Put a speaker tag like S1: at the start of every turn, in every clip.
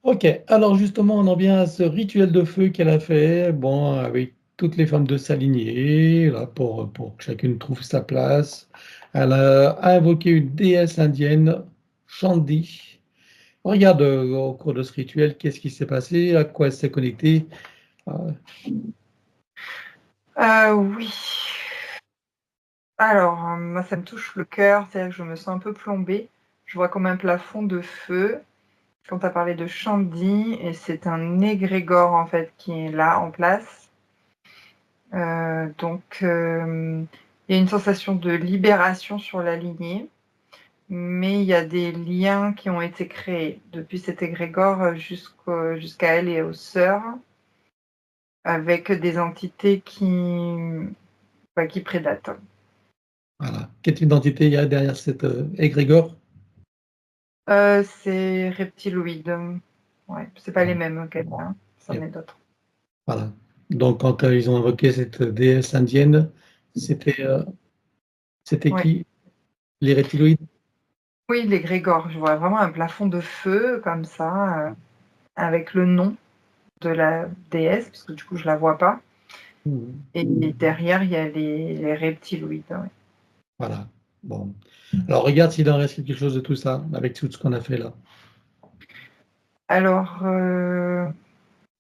S1: Ok, alors justement, on en vient à ce rituel de feu qu'elle a fait, bon, avec toutes les femmes de s'aligner, là, pour que chacune trouve sa place. Elle a invoqué une déesse indienne, Chandi. Regarde au cours de ce rituel, qu'est-ce qui s'est passé, à quoi elle s'est connectée. Euh,
S2: Oui. Alors, moi, ça me touche le cœur, c'est-à-dire que je me sens un peu plombée. Je vois comme un plafond de feu. Quand tu as parlé de Shandy, et c'est un égrégore, en fait, qui est là, en place. Donc, il y a une sensation de libération sur la lignée, mais il y a des liens qui ont été créés depuis cet égrégore jusqu'à elle et aux sœurs, avec des entités qui prédatent.
S1: voilà. Quelle identité il y a derrière cet égrégore?
S2: C'est reptiloïde. Ouais, c'est pas les mêmes qu'elle, hein. C'en est d'autres.
S1: Voilà. Donc, quand ils ont invoqué cette déesse indienne, c'était c'était
S2: Ouais.
S1: qui? Les reptiloïdes?
S2: Oui, l'égrégore. Je vois vraiment un plafond de feu comme ça, avec le nom de la déesse, parce que du coup je la vois pas.
S1: Mhm.
S2: Et derrière il y a les reptiloïdes. Ouais.
S1: Voilà. Bon. Alors, regarde s'il en reste quelque chose de tout ça, avec tout ce qu'on a fait là.
S2: Alors,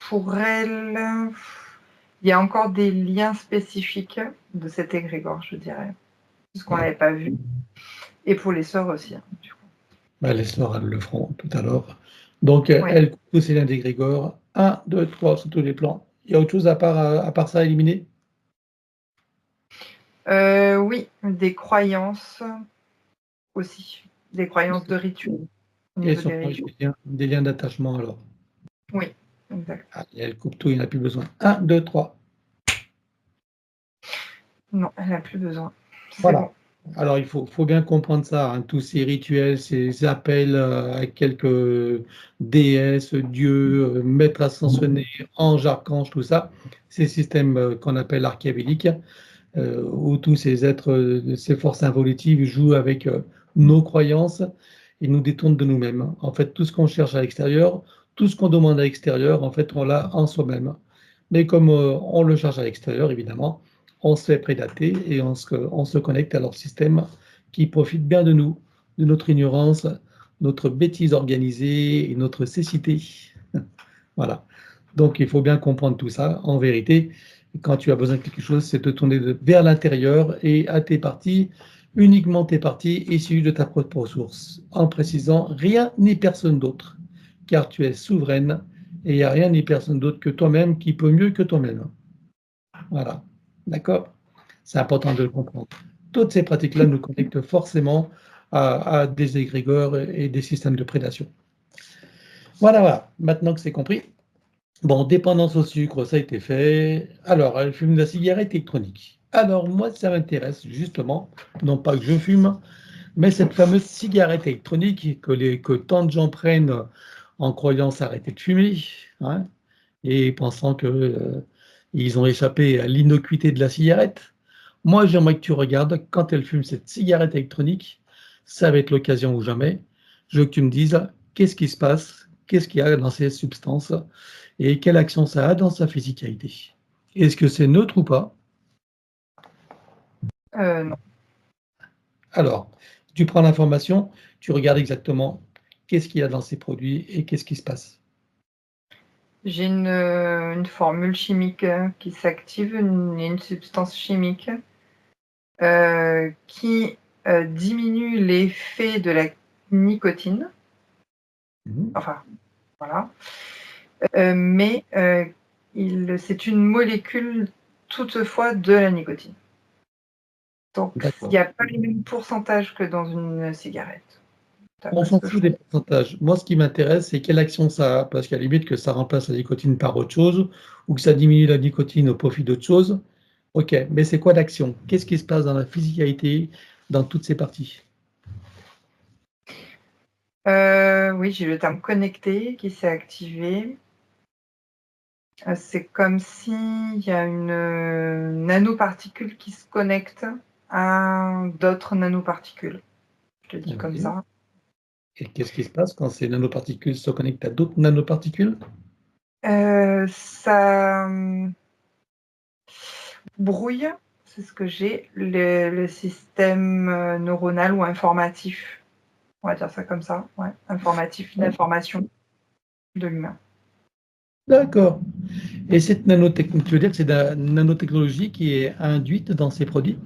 S2: pour elle, il y a encore des liens spécifiques de cet égrégore, je dirais, parce qu'on
S1: Voilà.
S2: l'avait pas vu. Et pour les sœurs aussi, hein, du coup.
S1: Ben, les sœurs, elles le feront tout à l'heure. Donc,
S2: Ouais.
S1: elles, tous ces liens d'égrégore. Un, deux, trois, sur tous les plans. Il y a autre chose à part ça à éliminer?
S2: Oui, des croyances aussi, des croyances de rituels, au
S1: Et
S2: niveau
S1: sont
S2: des rituels.
S1: des liens d'attachement alors.
S2: Oui, exact.
S1: Ah, et elle coupe tout, il n'y en a plus besoin. Un, deux, trois.
S2: Non, elle n'a plus besoin. C'est
S1: Voilà.
S2: bon.
S1: Alors, faut bien comprendre ça, hein, tous ces rituels, ces appels à quelques déesses, dieux, maîtres ascensionnés, anges, archanges, tout ça, ces systèmes qu'on appelle archéologiques, où tous ces êtres, ces forces involutives jouent avec nos croyances et nous détournent de nous-mêmes. En fait, tout ce qu'on cherche à l'extérieur, tout ce qu'on demande à l'extérieur, en fait, on l'a en soi-même. Mais comme on le cherche à l'extérieur, évidemment, on se fait prédater et on se connecte à leur système qui profite bien de nous, de notre ignorance, notre bêtise organisée et notre cécité. Voilà. Donc, il faut bien comprendre tout ça. En vérité, quand tu as besoin de quelque chose, c'est te tourner vers l'intérieur et à tes parties, uniquement tes parties issues de ta propre source, en précisant rien ni personne d'autre, car tu es souveraine et il n'y a rien ni personne d'autre que toi-même qui peut mieux que toi-même. Voilà. D'accord? C'est important de le comprendre. Toutes ces pratiques-là nous connectent forcément à des égrégores et des systèmes de prédation. Voilà, voilà. Maintenant que c'est compris, bon, dépendance au sucre, ça a été fait. Alors, elle fume de la cigarette électronique. Alors, moi, ça m'intéresse justement, non pas que je fume, mais cette fameuse cigarette électronique que tant de gens prennent en croyant s'arrêter de fumer, hein, et pensant que, ils ont échappé à l'innocuité de la cigarette. Moi, j'aimerais que tu regardes quand elle fume cette cigarette électronique, ça va être l'occasion ou jamais. Je veux que tu me dises qu'est-ce qui se passe, qu'est-ce qu'il y a dans ces substances et quelle action ça a dans sa physicalité. Est-ce que c'est neutre ou pas?
S2: Non.
S1: Alors, tu prends l'information, tu regardes exactement qu'est-ce qu'il y a dans ces produits et qu'est-ce qui se passe.
S2: J'ai une formule chimique qui s'active, une substance chimique qui diminue l'effet de la nicotine.
S1: Mhm.
S2: Enfin, voilà. Mais c'est une molécule toutefois de la nicotine. Donc, il
S1: D'accord.
S2: n'y a pas les mêmes pourcentages que dans une cigarette,
S1: On
S2: d'après ce
S1: s'en
S2: que je
S1: fout des
S2: comprends.
S1: pourcentages. Moi, ce qui m'intéresse, c'est quelle action ça a, parce qu'à la limite que ça remplace la nicotine par autre chose, ou que ça diminue la nicotine au profit d'autre chose. Ok, mais c'est quoi l'action? Qu'est-ce qui se passe dans la physicalité, dans toutes ces parties?
S2: Oui, j'ai le terme connecté qui s'est activé. C'est comme s'il y a une nanoparticule qui se connecte à d'autres nanoparticules. Je te dis comme
S1: Oui.
S2: ça.
S1: Et qu'est-ce qui se passe quand ces nanoparticules se connectent à d'autres nanoparticules?
S2: Ça brouille, c'est ce que j'ai, le système neuronal ou informatif. On va dire ça comme ça, ouais, informatif, d'information de l'humain.
S1: D'accord. Et cette nanotechnologie, tu veux dire que c'est de la nanotechnologie qui est induite dans ces produits?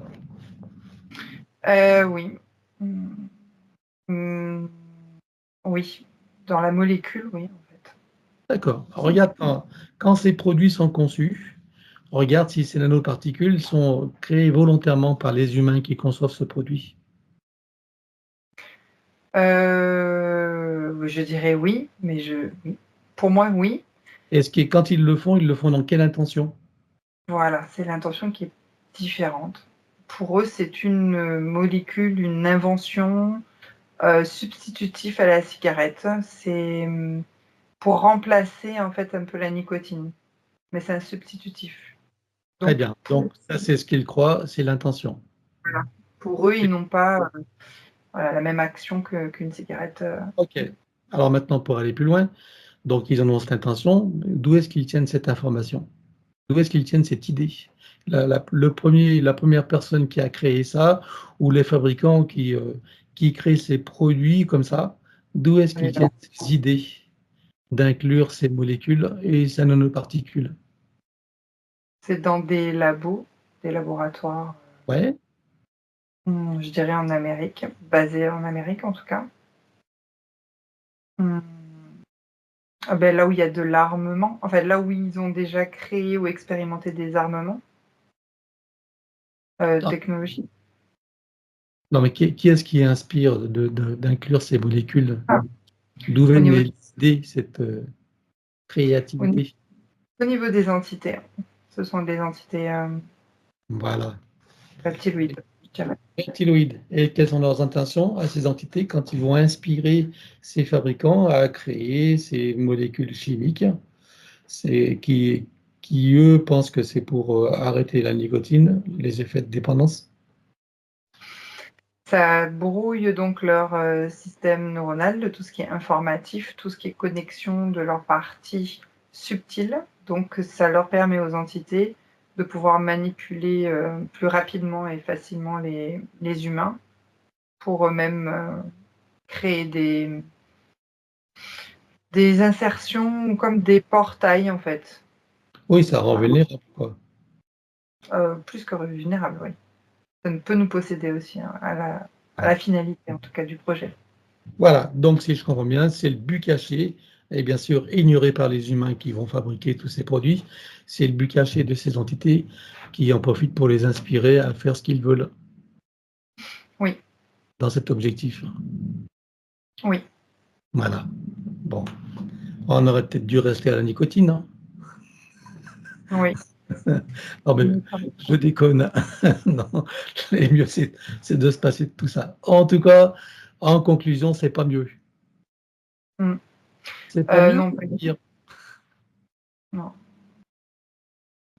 S2: Oui. Oui, dans la molécule, oui, en fait.
S1: D'accord. Regarde, quand ces produits sont conçus, regarde si ces nanoparticules sont créées volontairement par les humains qui conçoivent ce produit.
S2: Je dirais oui, mais oui. Pour moi, oui.
S1: Est-ce que quand ils le font dans quelle intention?
S2: Voilà, c'est l'intention qui est différente. Pour eux, c'est une molécule, une invention substitutif à la cigarette. C'est pour remplacer en fait un peu la nicotine, mais c'est un substitutif.
S1: Très
S2: Donc
S1: bien. Donc, ça, c'est ce qu'ils croient, c'est l'intention.
S2: voilà. Pour eux, ils n'ont pas voilà, la même action qu'une cigarette.
S1: OK. Alors maintenant, pour aller plus loin, donc ils en ont cette intention. D'où est-ce qu'ils tiennent cette information? D'où est-ce qu'ils tiennent cette idée? La première personne qui a créé ça, ou les fabricants qui créent ces produits comme ça, d'où est-ce qu'ils tiennent ces idées d'inclure ces molécules et ces nanoparticules?
S2: C'est dans des labos, des laboratoires,
S1: Ouais,
S2: je dirais en Amérique, basés en Amérique en tout cas. Ah ben, là où il y a de l'armement, en fait là où ils ont déjà créé ou expérimenté des armements
S1: non,
S2: technologiques.
S1: non, mais qui est-ce qui inspire d'inclure ces molécules?
S2: Ah,
S1: D'où
S2: au
S1: viennent
S2: niveau,
S1: les idées, cette
S2: au, ni-
S1: créativité?
S2: au niveau des entités, ce sont des entités
S1: Voilà.
S2: reptiloïdes, je dirais.
S1: Reptiloïdes. Et quelles sont leurs intentions à ces entités quand ils vont inspirer ces fabricants à créer ces molécules chimiques, c'est eux pensent que c'est pour arrêter la nicotine, les effets de dépendance.
S2: Ça brouille donc leur système neuronal de tout ce qui est informatif, tout ce qui est connexion de leur partie subtile. Donc ça leur permet aux entités de pouvoir manipuler plus rapidement et facilement les humains pour eux-mêmes créer des insertions comme des portails en fait.
S1: Oui, ça rend vulnérable, quoi.
S2: Plus que vulnérable, oui. Ça peut nous posséder aussi hein, à la finalité en tout cas du projet.
S1: Voilà, donc si je comprends bien, c'est le but caché, et bien sûr ignoré par les humains qui vont fabriquer tous ces produits, c'est le but caché de ces entités qui en profitent pour les inspirer à faire ce qu'ils veulent
S2: Oui,
S1: dans cet objectif.
S2: oui.
S1: Voilà. Bon, on aurait peut-être dû rester à la nicotine, hein.
S2: Oui.
S1: Non, mais je déconne. Non, le mieux, c'est de se passer de tout ça. En tout cas, en conclusion, c'est pas mieux.
S2: Mm.
S1: C'est pas mieux,
S2: Non,
S1: c'est pire.
S2: non.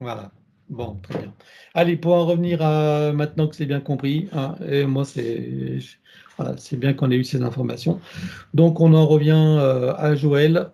S1: Voilà. Bon, très bien. Allez, pour en revenir à maintenant que c'est bien compris, hein, et moi, voilà, c'est bien qu'on ait eu ces informations. Donc, on en revient à Joël.